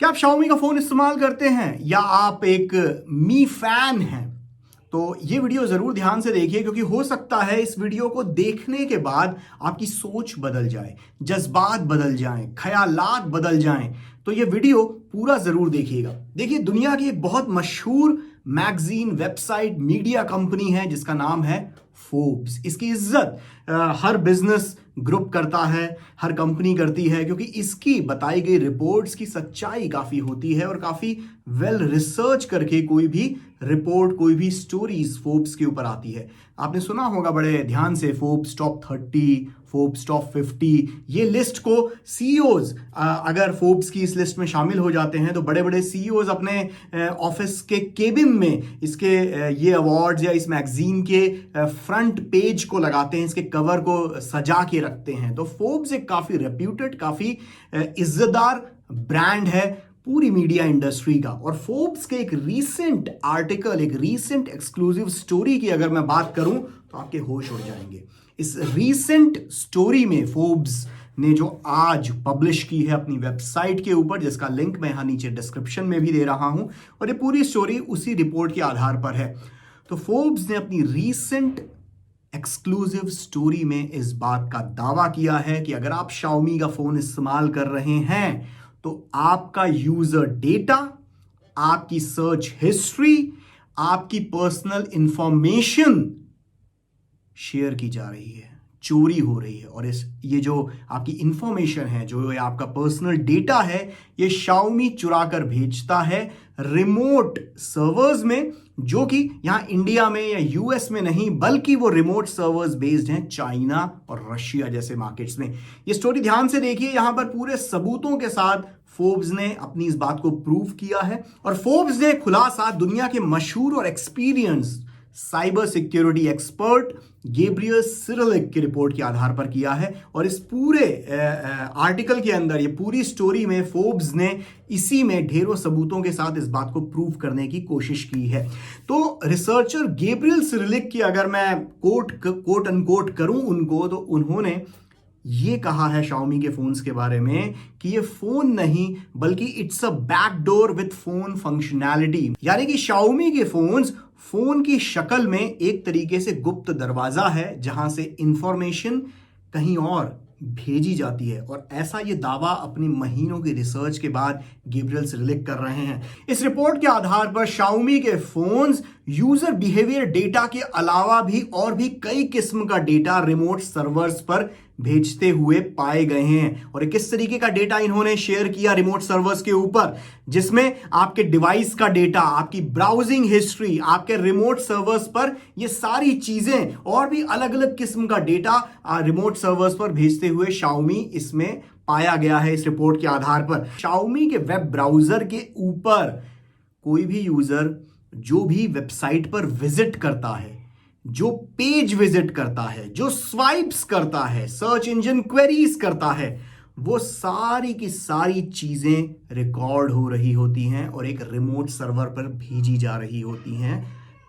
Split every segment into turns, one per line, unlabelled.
क्या आप Xiaomi का फोन इस्तेमाल करते हैं या आप एक मी फैन हैं? तो ये वीडियो जरूर ध्यान से देखिए, क्योंकि हो सकता है इस वीडियो को देखने के बाद आपकी सोच बदल जाए, जज्बात बदल जाएं, ख्यालात बदल जाएं। तो ये वीडियो पूरा जरूर देखिएगा। देखिए, दुनिया की एक बहुत मशहूर मैगजीन, वेबसाइट, मीडिया कंपनी है जिसका नाम है फोर्ब्स। इसकी इज्जत हर बिजनेस ग्रुप करता है, हर कंपनी करती है, क्योंकि इसकी बताई गई रिपोर्ट्स की सच्चाई काफी होती है और काफी वेल रिसर्च करके कोई भी रिपोर्ट, कोई भी स्टोरीज फोर्ब्स के ऊपर आती है। आपने सुना होगा बड़े ध्यान से, फोर्ब्स टॉप 30, फोर्ब्स टॉप 50, ये लिस्ट को सीईओज अगर फोर्ब्स की इस लिस्ट में शामिल हो जाते हैं तो बड़े बड़े सीईओज अपने ऑफिस के केबिन में इसके ये अवार्ड्स या इस मैगजीन के फ्रंट पेज को लगाते हैं, इसके कवर को सजा के रखते हैं। तो फोर्ब्स एक काफी रेप्यूटेड, काफी इज्जतदार ब्रांड है पूरी मीडिया इंडस्ट्री का। और फोर्ब्स के एक रीसेंट आर्टिकल, एक रीसेंट एक्सक्लूसिव स्टोरी की अगर मैं बात करूं तो आपके होश उड़ जाएंगे। इस रीसेंट स्टोरी में फोर्ब्स ने जो आज पब्लिश की है अपनी वेबसाइट के ऊपर, जिसका लिंक मैं यहां नीचे डिस्क्रिप्शन में भी दे रहा हूं, और ये पूरी स्टोरी उसी रिपोर्ट के आधार पर है। तो फोर्ब्स ने अपनी रीसेंट एक्सक्लूसिव स्टोरी में इस बात का दावा किया है कि अगर आप Xiaomi का फोन इस्तेमाल कर रहे हैं तो आपका यूजर डेटा, आपकी सर्च हिस्ट्री, आपकी पर्सनल इंफॉर्मेशन शेयर की जा रही है, चोरी हो रही है। और ये जो आपकी इंफॉर्मेशन है, जो ये आपका पर्सनल डेटा है, ये Xiaomi चुरा कर भेजता है रिमोट सर्वर्स में, जो कि यहां इंडिया में या यूएस में नहीं, बल्कि वो रिमोट सर्वर्स बेस्ड हैं चाइना और रशिया जैसे मार्केट्स में। ये स्टोरी ध्यान से देखिए, यहां पर पूरे सबूतों के साथ फोर्ब्स ने अपनी इस बात को प्रूव किया है। और फोर्ब्स ने खुलासा दुनिया के मशहूर और experience cyber security expert Gabriel सिरेलिक की रिपोर्ट के आधार पर किया है। और इस पूरे आर्टिकल के अंदर, ये पूरी स्टोरी में फोर्ब्स ने इसी में ढेरों सबूतों के साथ इस बात को प्रूव करने की कोशिश की है। तो रिसर्चर गैब्रियल सिरेलिक की अगर मैं कोट अनकोट करूं उनको, तो उन्होंने ये कहा है Xiaomi के फोन्स के बारे में कि ये फोन नहीं बल्कि it's a backdoor with phone functionality. यानी कि Xiaomi के फोन्स फोन की शक्ल में एक तरीके से गुप्त दरवाजा है जहां से इंफॉर्मेशन कहीं और भेजी जाती है। और ऐसा ये दावा अपनी महीनों की रिसर्च के बाद गैब्रियल सिरेलिक कर रहे हैं। इस रिपोर्ट के आधार पर Xiaomi के फोन्स यूजर बिहेवियर डेटा के अलावा भी और भी कई किस्म का डेटा रिमोट सर्वर्स पर भेजते हुए पाए गए हैं। और किस तरीके का डेटा इन्होंने शेयर किया रिमोट सर्वर्स के ऊपर, जिसमें आपके डिवाइस का डेटा, आपकी ब्राउजिंग हिस्ट्री, आपके रिमोट सर्वर्स पर ये सारी चीजें और भी अलग अलग किस्म का डेटा रिमोट सर्वर्स पर भेजते हुए Xiaomi इसमें पाया गया है। इस रिपोर्ट के आधार पर Xiaomi के वेब ब्राउजर के ऊपर कोई भी यूजर जो भी वेबसाइट पर विजिट करता है, जो पेज विजिट करता है, जो स्वाइप्स करता है, सर्च इंजन क्वेरीज करता है, वो सारी की सारी चीजें रिकॉर्ड हो रही होती हैं और एक रिमोट सर्वर पर भेजी जा रही होती हैं,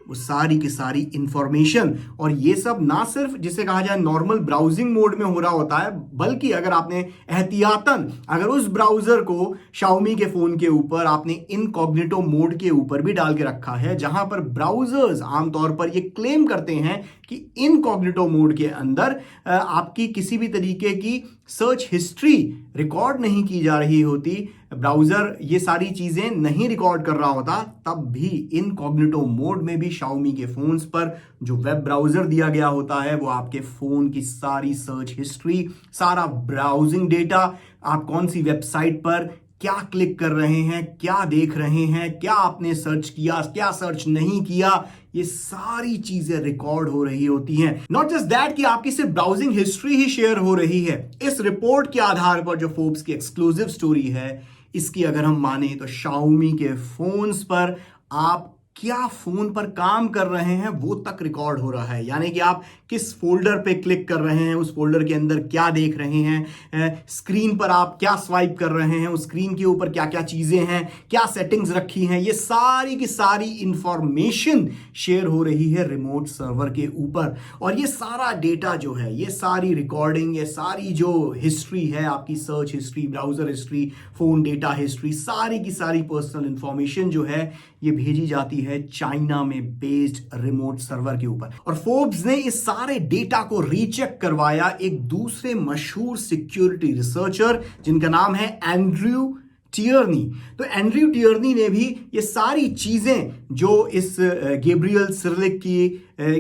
वो सारी की सारी इंफॉर्मेशन। और ये सब ना सिर्फ जिसे कहा जाए नॉर्मल ब्राउजिंग मोड में हो रहा होता है, बल्कि अगर आपने एहतियातन अगर उस ब्राउजर को Xiaomi के फोन के ऊपर आपने इनकॉग्निटो मोड के ऊपर भी डाल के रखा है, जहां पर ब्राउजर्स आमतौर पर ये क्लेम करते हैं कि इनकॉग्निटो मोड के अंदर आपकी किसी भी तरीके की सर्च हिस्ट्री रिकॉर्ड नहीं की जा रही होती, ब्राउजर ये सारी चीजें नहीं रिकॉर्ड कर रहा होता, तब भी इनकॉग्निटो मोड में भी Xiaomi के फोन्स पर जो वेब ब्राउजर दिया गया होता है, वो आपके फोन की सारी सर्च हिस्ट्री, सारा ब्राउजिंग डेटा, आप कौन सी वेबसाइट पर क्या क्लिक कर रहे हैं, क्या देख रहे हैं, क्या आपने सर्च किया, क्या सर्च नहीं किया, ये सारी चीजें रिकॉर्ड हो रही होती हैं। नॉट जस्ट दैट कि आपकी सिर्फ ब्राउजिंग हिस्ट्री ही शेयर हो रही है। इस रिपोर्ट के आधार पर जो फोर्ब्स की एक्सक्लूसिव स्टोरी है, इसकी अगर हम माने तो Xiaomi के फोन्स पर आप क्या फोन पर काम कर रहे हैं वो तक रिकॉर्ड हो रहा है। यानी कि आप किस फोल्डर पे क्लिक कर रहे हैं, उस फोल्डर के अंदर क्या देख रहे हैं, स्क्रीन पर आप क्या स्वाइप कर रहे हैं, उस स्क्रीन के ऊपर क्या क्या चीजें हैं, क्या सेटिंग्स रखी हैं, ये सारी की सारी इंफॉर्मेशन शेयर हो रही है रिमोट सर्वर के ऊपर। और ये सारा डेटा जो है, ये सारी रिकॉर्डिंग, ये सारी जो हिस्ट्री है, आपकी search history, browser history, phone data history, सारी की सारी पर्सनल इंफॉर्मेशन जो है ये भेजी जाती है चाइना में बेस्ड रिमोट सर्वर के ऊपर। और फोर्ब्स ने इस सारे डेटा को रीचेक करवाया एक दूसरे मशहूर सिक्योरिटी रिसर्चर जिनका नाम है एंड्रयू टियर्नी। तो एंड्रयू टियर्नी ने भी ये सारी चीजें जो इस गैब्रियल सिरलिक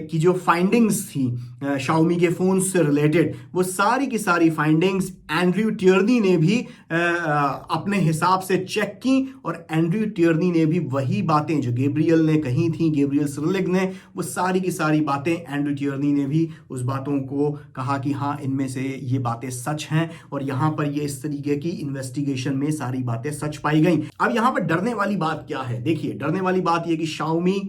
की जो फाइंडिंग्स थी शाओमी के फोन से रिलेटेड, वो सारी की सारी फाइंडिंग्स एंड्रयू टियर्नी ने भी अपने हिसाब से चेक की। और एंड्रयू टियर्नी ने भी वही बातें जो गैब्रियल ने कही थी, गैब्रियल सिरलिक ने, वो सारी की सारी बातें एंड्रयू टियर्नी ने भी उस बातों को कहा कि हाँ, इनमें से ये बातें सच हैं और यहाँ पर ये इस तरीके की इन्वेस्टिगेशन में सारी बातें सच पाई गई। अब यहाँ पर डरने वाली बात क्या है? देखिए, डरने वाली बात ये कि शाओमी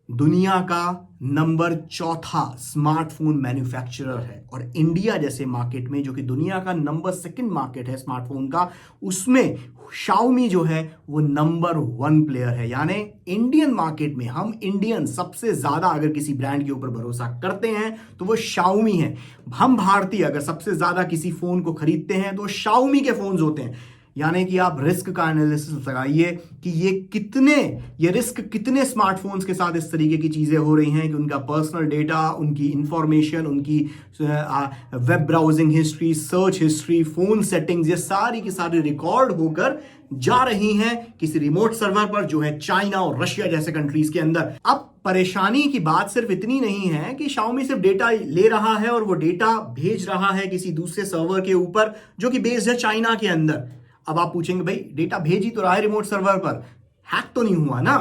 दुनिया का नंबर 4 स्मार्टफोन मैन्युफैक्चरर है और इंडिया जैसे मार्केट में, जो कि दुनिया का नंबर 2 मार्केट है स्मार्टफोन का, उसमें शाओमी जो है वो नंबर 1 प्लेयर है। यानी इंडियन मार्केट में हम इंडियन सबसे ज्यादा अगर किसी ब्रांड के ऊपर भरोसा करते हैं तो वो शाओमी है। हम भारतीय अगर सबसे ज्यादा किसी फोन को खरीदते हैं तो शाओमी के फोन्स होते हैं। यानी कि आप रिस्क का एनालिसिस लगाइए कि ये रिस्क कितने स्मार्टफोन्स के साथ इस तरीके की चीजें हो रही हैं कि उनका पर्सनल डेटा, उनकी इंफॉर्मेशन, उनकी web browsing history, search history, phone settings, ये सारी की सारी रिकॉर्ड होकर जा रही हैं किसी रिमोट सर्वर पर जो है चाइना और रशिया जैसे कंट्रीज के अंदर। अब परेशानी की बात सिर्फ इतनी नहीं है कि शाओमी सिर्फ डेटा ले रहा है और वो डेटा भेज रहा है किसी दूसरे सर्वर के ऊपर जो कि बेस्ड है चाइना के अंदर। अब आप पूछेंगे भाई डेटा भेज ही तो रहा है रिमोट सर्वर पर, हैक तो नहीं हुआ ना?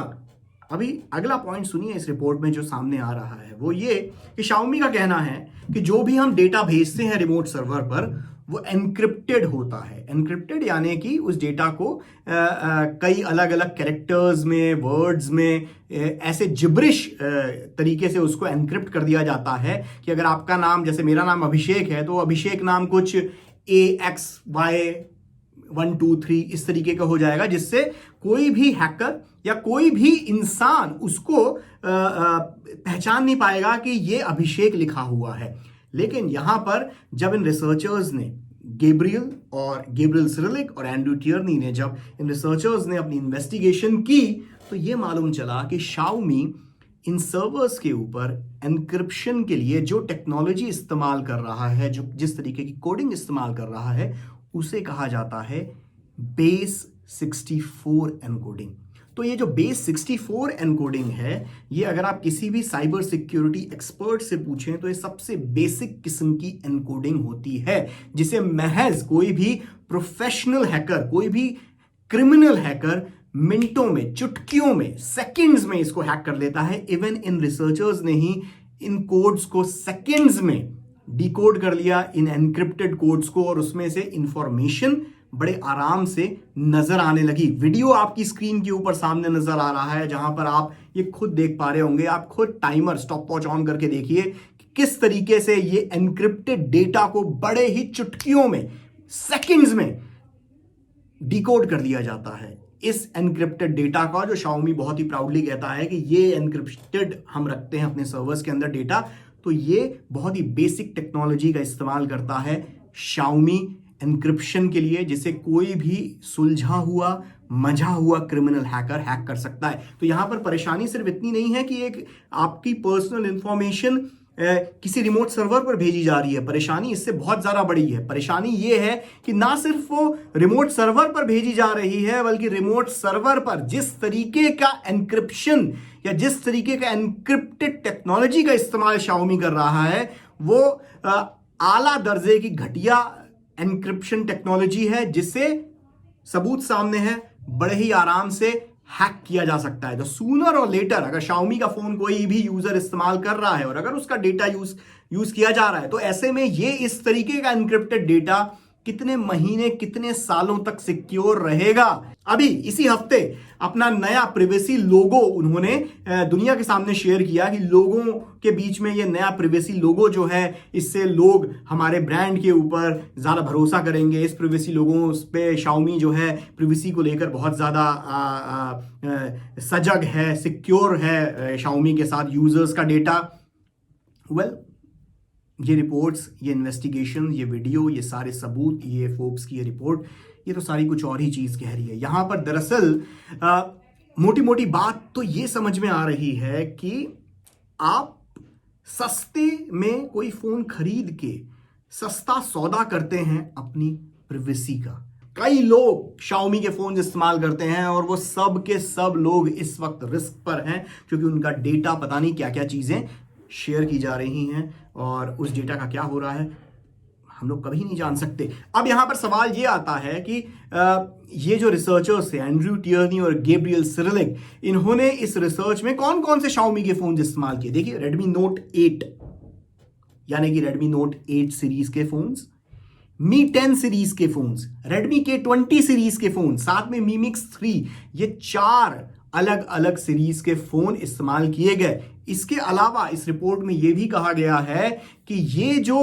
अभी अगला पॉइंट सुनिए इस रिपोर्ट में जो सामने आ रहा है वो ये कि शाओमी का कहना है कि जो भी हम डेटा भेजते हैं रिमोट सर्वर पर वो एनक्रिप्टेड होता है। एनक्रिप्टेड यानी कि उस डेटा को कई अलग अलग कैरेक्टर्स में, वर्ड्स में, ऐसे जिब्रिश तरीके से उसको एनक्रिप्ट कर दिया जाता है कि अगर आपका नाम, जैसे मेरा नाम अभिषेक है, तो अभिषेक नाम कुछ AXY 1 2 3 इस तरीके का हो जाएगा, जिससे कोई भी हैकर या कोई भी इंसान उसको पहचान नहीं पाएगा कि ये अभिषेक लिखा हुआ है। लेकिन यहां पर जब इन रिसर्चर्स ने गैब्रियल सिरलिक और एंड्रयू टियर्नी ने जब इन रिसर्चर्स ने अपनी इन्वेस्टिगेशन की तो ये मालूम चला कि शाओमी इन सर्वर्स के ऊपर एनक्रिप्शन के लिए जो टेक्नोलॉजी इस्तेमाल कर रहा है, जो जिस तरीके की कोडिंग इस्तेमाल कर रहा है, उसे कहा जाता है बेस 64 एनकोडिंग। तो ये जो बेस 64 एनकोडिंग है, ये अगर आप किसी भी साइबर सिक्योरिटी एक्सपर्ट से पूछें तो ये सबसे बेसिक किस्म की एनकोडिंग होती है, जिसे महज कोई भी प्रोफेशनल हैकर, कोई भी क्रिमिनल हैकर मिनटों में, चुटकियों में, सेकंड्स में इसको हैक कर लेता है। इवन इन रिसर्चर्स ने ही इन कोड्स को सेकंड्स में डिकोड कर लिया, इन एनक्रिप्टेड कोड्स को, और उसमें से इंफॉर्मेशन बड़े आराम से नजर आने लगी। वीडियो आपकी स्क्रीन के ऊपर सामने नजर आ रहा है, जहां पर आप ये खुद देख पा रहे होंगे। आप खुद टाइमर, स्टॉप वॉच ऑन करके देखिए कि किस तरीके से ये एनक्रिप्टेड डेटा को बड़े ही चुटकियों में, सेकंड्स में डिकोड कर दिया जाता है। इस एनक्रिप्टेड डेटा का जो शाओमी बहुत ही प्राउडली कहता है कि ये एनक्रिप्टेड हम रखते हैं अपने सर्वर्स के अंदर डेटा, तो ये बहुत ही बेसिक टेक्नोलॉजी का इस्तेमाल करता है शाओमी एनक्रिप्शन के लिए, जिसे कोई भी सुलझा हुआ, मंझा हुआ क्रिमिनल हैकर हैक कर सकता है। तो यहां पर परेशानी सिर्फ इतनी नहीं है कि एक आपकी पर्सनल इंफॉर्मेशन किसी रिमोट सर्वर पर भेजी जा रही है, परेशानी इससे बहुत ज्यादा बड़ी है। परेशानी यह है कि ना सिर्फ वो रिमोट सर्वर पर भेजी जा रही है, बल्कि रिमोट सर्वर पर जिस तरीके का एनक्रिप्शन या जिस तरीके का एनक्रिप्टेड टेक्नोलॉजी का इस्तेमाल शाओमी कर रहा है, वो आला दर्जे की घटिया एनक्रिप्शन टेक्नोलॉजी है, जिससे सबूत सामने है, बड़े ही आराम से हैक किया जा सकता है। तो सूनर और लेटर अगर शाओमी का फोन कोई भी यूजर इस्तेमाल कर रहा है और अगर उसका डेटा यूज किया जा रहा है, तो ऐसे में ये इस तरीके का एनक्रिप्टेड डेटा कितने महीने कितने सालों तक सिक्योर रहेगा। अभी इसी हफ्ते अपना नया प्रिवेसी लोगो उन्होंने दुनिया के सामने शेयर किया कि लोगों के बीच में ये नया प्रिवेसी लोगो जो है, इससे लोग हमारे ब्रांड के ऊपर ज़्यादा भरोसा करेंगे। इस प्रिवेसी लोगों पे Xiaomi जो है प्रिवेसी को लेकर बहुत ज़्यादा सजग है, सिक्योर है Xiaomi के साथ यूजर्स का डेटा। ये रिपोर्ट्स, ये इन्वेस्टिगेशन, ये वीडियो, ये सारे सबूत, ये फोर्ब्स की ये रिपोर्ट, ये तो सारी कुछ और ही चीज़ कह रही है। यहाँ पर दरअसल मोटी मोटी बात तो ये समझ में आ रही है कि आप सस्ते में कोई फ़ोन खरीद के सस्ता सौदा करते हैं अपनी प्रिवेसी का। कई लोग Xiaomi के फ़ोन इस्तेमाल करते हैं और वो सब के सब लोग इस वक्त रिस्क पर हैं, क्योंकि उनका डेटा पता नहीं क्या क्या चीज़ें शेयर की जा रही हैं और उस डेटा का क्या हो रहा है हम लोग कभी नहीं जान सकते। अब यहां पर सवाल ये आता है कि ये जो रिसर्चर्स थे एंड्रयू टियर्नी और गैब्रियल सिरिलिक, इन्होंने इस रिसर्च में कौन कौन से Xiaomi के फोन इस्तेमाल किए। देखिए, Redmi Note 8 यानी कि Redmi Note 8 सीरीज के फोन्स, Mi 10 सीरीज के फोन्स, Redmi K20 सीरीज के फोन, साथ में Mi Mix 3, ये 4 अलग अलग सीरीज के फोन इस्तेमाल किए गए। इसके अलावा इस रिपोर्ट में यह भी कहा गया है कि ये जो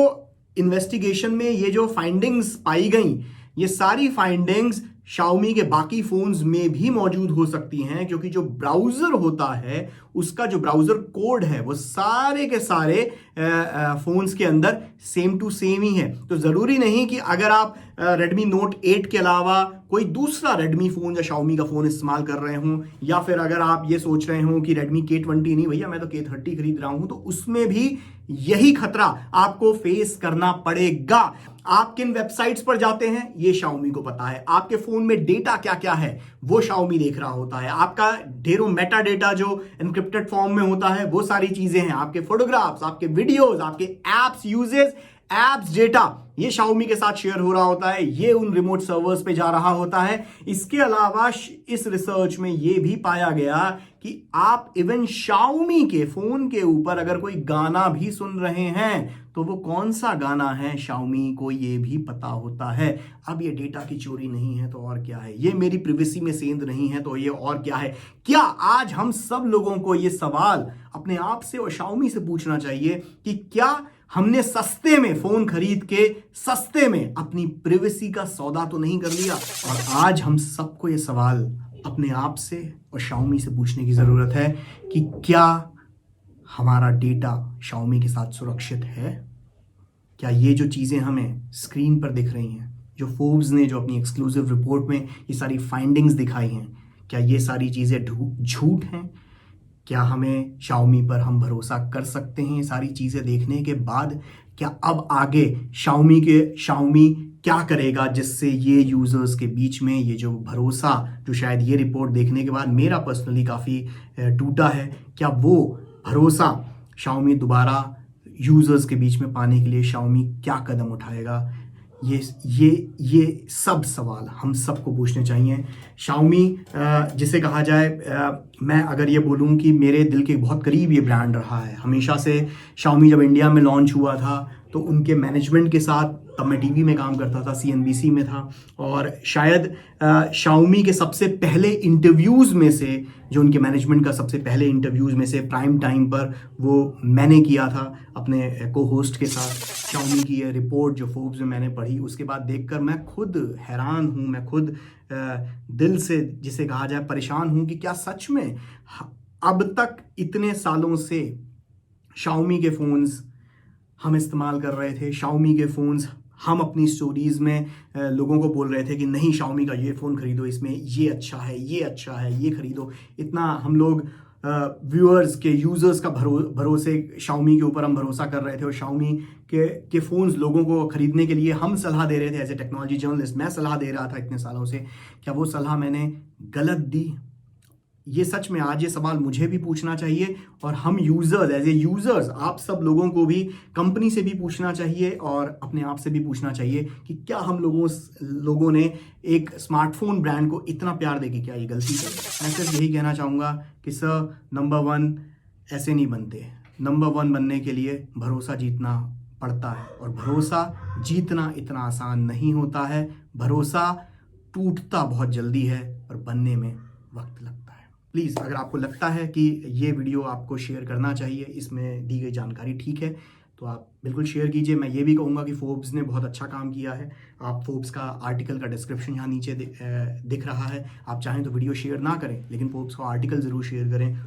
इन्वेस्टिगेशन में ये जो फाइंडिंग्स पाई गई, ये सारी फाइंडिंग्स Xiaomi के बाकी फोन्स में भी मौजूद हो सकती हैं, क्योंकि जो ब्राउजर होता है उसका जो ब्राउजर कोड है वो सारे के सारे फोन्स के अंदर सेम टू सेम ही है। तो जरूरी नहीं कि अगर आप Redmi Note 8 के अलावा कोई दूसरा Redmi फोन या Xiaomi का फोन इस्तेमाल कर रहे हों, या फिर अगर आप ये सोच रहे हो कि Redmi K20 नहीं भैया मैं तो K30 खरीद रहा हूं, तो उसमें भी यही खतरा आपको फेस करना पड़ेगा। आप किन वेबसाइट्स पर जाते हैं ये Xiaomi को पता है, आपके फोन में डेटा क्या क्या है वो Xiaomi देख रहा होता है, आपका ढेरों मेटा डेटा जो एनक्रिप्टेड फॉर्म में होता है वो सारी चीजें हैं, आपके फोटोग्राफ्स, आपके वीडियोस, आपके एप्स यूजेस, एप्स डेटा, ये Xiaomi के साथ शेयर हो रहा होता है, ये उन रिमोट सर्वर्स पे जा रहा होता है। इसके अलावा इस रिसर्च में ये भी पाया गया कि आप इवन Xiaomi के फोन के ऊपर अगर कोई गाना भी सुन रहे हैं तो वो कौन सा गाना है Xiaomi को ये भी पता होता है। अब ये डेटा की चोरी नहीं है तो और क्या है, ये मेरी प्रिवेसी में सेंध नहीं है तो ये और क्या है। क्या आज हम सब लोगों को ये सवाल अपने आप से और Xiaomi से पूछना चाहिए कि क्या हमने सस्ते में फोन खरीद के सस्ते में अपनी प्रिवेसी का सौदा तो नहीं कर लिया। और आज हम सबको ये सवाल अपने आप से और Xiaomi से पूछने की जरूरत है कि क्या हमारा डेटा Xiaomi के साथ सुरक्षित है। क्या ये जो चीजें हमें स्क्रीन पर दिख रही हैं, जो फोर्ब्स ने जो अपनी एक्सक्लूसिव रिपोर्ट में ये सारी फाइंडिंग्स दिखाई हैं, क्या ये सारी चीजें झूठ हैं। क्या हमें Xiaomi पर हम भरोसा कर सकते हैं ये सारी चीज़ें देखने के बाद। क्या अब आगे Xiaomi क्या करेगा जिससे ये यूज़र्स के बीच में ये जो भरोसा जो शायद ये रिपोर्ट देखने के बाद मेरा पर्सनली काफ़ी टूटा है, क्या वो भरोसा Xiaomi दोबारा यूज़र्स के बीच में पाने के लिए Xiaomi क्या कदम उठाएगा। ये सब सवाल हम सबको पूछने चाहिए। Xiaomi जिसे कहा जाए, मैं अगर ये बोलूँ कि मेरे दिल के बहुत करीब ये ब्रांड रहा है हमेशा से। Xiaomi जब इंडिया में लॉन्च हुआ था तो उनके मैनेजमेंट के साथ, तब मैं टीवी में काम करता था, CNBC में था, और शायद Xiaomi के सबसे पहले इंटरव्यूज़ में से, जो उनके मैनेजमेंट का सबसे पहले इंटरव्यूज़ में से प्राइम टाइम पर वो मैंने किया था अपने को होस्ट के साथ। Xiaomi की ये रिपोर्ट जो फोर्ब्स में मैंने पढ़ी, उसके बाद देखकर मैं खुद हैरान हूँ, मैं खुद दिल से जिसे कहा जाए परेशान हूँ कि क्या सच में अब तक इतने सालों से Xiaomi के फ़ोन्स हम इस्तेमाल कर रहे थे। Xiaomi के फ़ोन्स हम अपनी स्टोरीज़ में लोगों को बोल रहे थे कि नहीं Xiaomi का ये फ़ोन ख़रीदो, इसमें ये अच्छा है, ये अच्छा है, ये ख़रीदो। इतना हम लोग व्यूअर्स के, यूज़र्स का भरोसे Xiaomi के ऊपर हम भरोसा कर रहे थे, और Xiaomi के फ़ोन्स लोगों को ख़रीदने के लिए हम सलाह दे रहे थे। एज ए टेक्नोलॉजी जर्नलिस्ट मैं सलाह दे रहा था इतने सालों से। क्या वो सलाह मैंने गलत दी? ये सच में आज ये सवाल मुझे भी पूछना चाहिए, और हम यूज़र्स, एज ए यूज़र्स, आप सब लोगों को भी, कंपनी से भी पूछना चाहिए और अपने आप से भी पूछना चाहिए कि क्या हम लोगों ने एक स्मार्टफोन ब्रांड को इतना प्यार देके क्या ये गलती करी। मैं सिर्फ यही कहना चाहूँगा कि सर, नंबर 1 ऐसे नहीं बनते। नंबर 1 बनने के लिए भरोसा जीतना पड़ता है और भरोसा जीतना इतना आसान नहीं होता है। भरोसा टूटता बहुत जल्दी है और बनने में वक्त लगता है। प्लीज़, अगर आपको लगता है कि ये वीडियो आपको शेयर करना चाहिए, इसमें दी गई जानकारी ठीक है, तो आप बिल्कुल शेयर कीजिए। मैं ये भी कहूँगा कि फोर्ब्स ने बहुत अच्छा काम किया है। आप फोर्ब्स का आर्टिकल का डिस्क्रिप्शन यहाँ नीचे दिख रहा है। आप चाहें तो वीडियो शेयर ना करें, लेकिन फोर्ब्स का आर्टिकल ज़रूर शेयर करें।